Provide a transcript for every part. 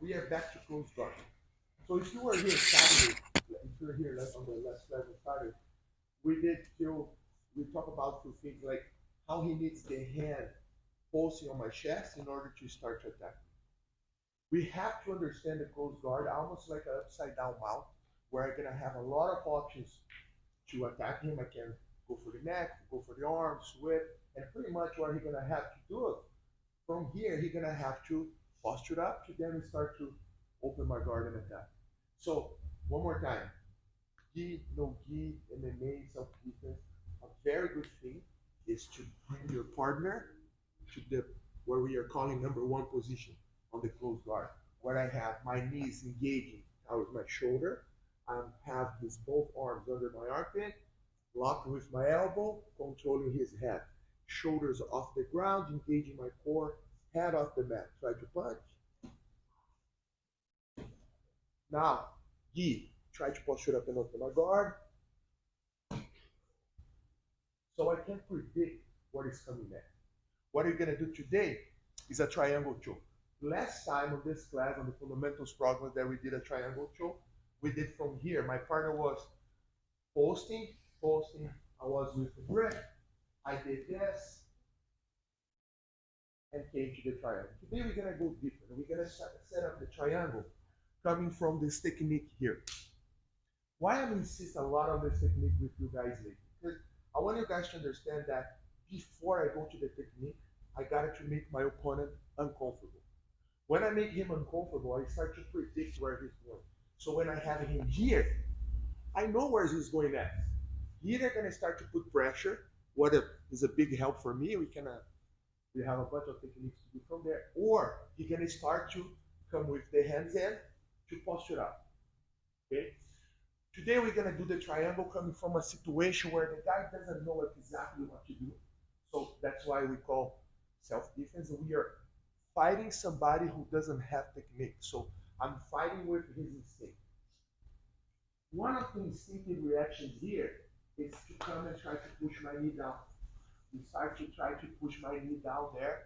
we are back to close guard. So if you were here Saturday, if you were here on the last level Saturday, we did till we talk about two things like how he needs the hand pulsing on my chest in order to start to attack. We have to understand the close guard almost like an upside down mount, where I'm gonna have a lot of options to attack him. I can go for the neck, go for the arm, whip, and pretty much what he's gonna have to do from here, he's gonna have to posture up to then start to open my guard and attack. So one more time, gi, no gi, MMA, self-defense. A very good thing is to bring your partner to the where we are calling number one position on the close guard, where I have my knees engaging out my shoulder. I have his both arms under my armpit, locked with my elbow, controlling his head. Shoulders off the ground, engaging my core, head off the mat. Try to punch. Now, gi, try to posture up and open my guard. So I can predict what is coming next. What you're gonna do today is a triangle choke. Last time on this class, on the fundamentals program that we did a triangle choke, we did from here. My partner was posting. I was with the grip. I did this and came to the triangle. Today we're gonna go different. We're gonna set up the triangle coming from this technique here. Why I'm insist a lot on this technique with you guys lately? Because I want you guys to understand that before I go to the technique, I got to make my opponent uncomfortable. When I make him uncomfortable, I start to predict where he's going. So when I have him here, I know where he's going next. Either gonna start to put pressure, what is a big help for me. We have a bunch of techniques to do from there, or he can start to come with the hands in to posture up. Okay. Today we're gonna do the triangle coming from a situation where the guy doesn't know exactly what to do. So that's why we call self-defense. We are fighting somebody who doesn't have technique. So I'm fighting with his instinct. One of the instinctive reactions here is to come and try to push my knee down. We start to try to push my knee down there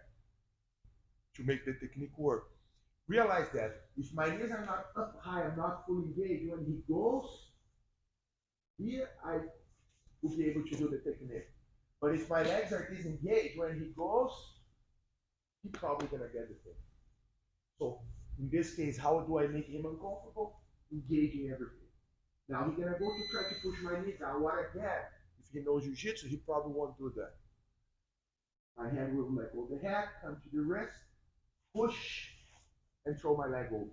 to make the technique work. Realize that if my knees are not up high, I'm not fully engaged, when he goes here, I will be able to do the technique. But if my legs are disengaged, when he goes, he's probably gonna get the thing. So in this case, how do I make him uncomfortable? Engaging everything. Now he's gonna go to try to push my knee down. What again? If he knows jiu-jitsu, he probably won't do that. My hand will let go of the head, come to the wrist, push, and throw my leg over.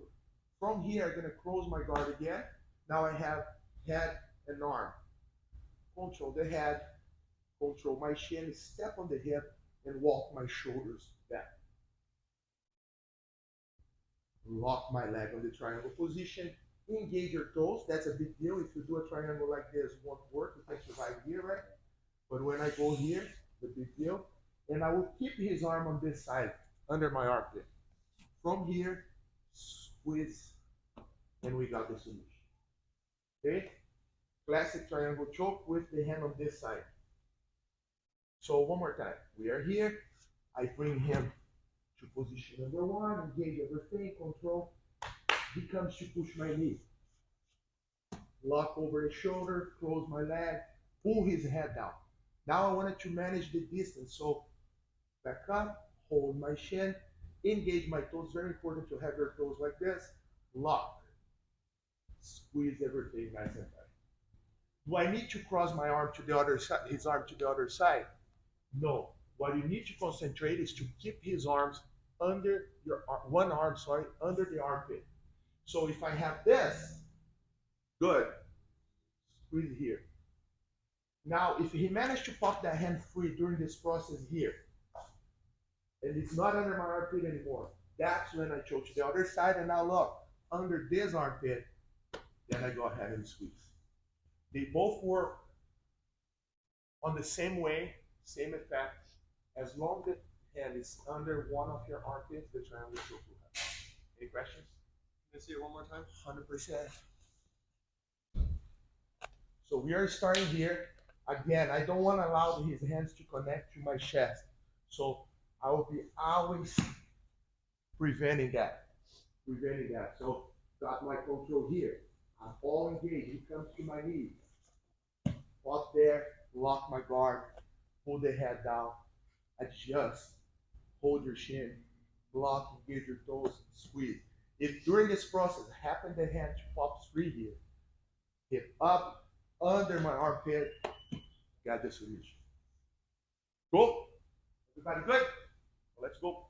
From here, I'm gonna close my guard again. Now I have head and arm. Control the head, control my chin, step on the hip, and walk my shoulders back. Lock my leg on the triangle position. Engage your toes. That's a big deal. If you do a triangle like this, it won't work. You can survive here, right? But when I go here, the big deal. And I will keep his arm on this side, under my armpit. From here, squeeze, and we got the solution. Okay? Classic triangle choke with the hand on this side. So one more time. We are here. I bring him to position number one, engage everything, control. He comes to push my knee. Lock over the shoulder, close my leg, pull his head down. Now I wanted to manage the distance. So back up, hold my shin, engage my toes. Very important to have your toes like this. Lock. Squeeze everything nice and tight. Do I need to cross my arm to the other side, his arm to the other side? No. What you need to concentrate is to keep his arms under your one arm, under the armpit. So if I have this, good. Squeeze here. Now, if he managed to pop that hand free during this process here, and it's not under my armpit anymore, that's when I choke to the other side. And now look, under this armpit, then I go ahead and squeeze. They both work on the same way, same effect. As long as the hand is under one of your armpits, the triangle choke will happen. Any questions? Can I see it one more time? 100%. So we are starting here. Again, I don't want to allow his hands to connect to my chest. So I will be always preventing that. preventing that. So got my control here. I'm all engaged. He comes to my knee. Up there, lock my guard, pull the head down, adjust, hold your shin, block, engage your toes, squeeze. If during this process happen the hand pops free here, hip up, under my armpit, got the solution. Cool? Everybody good? Well, let's go.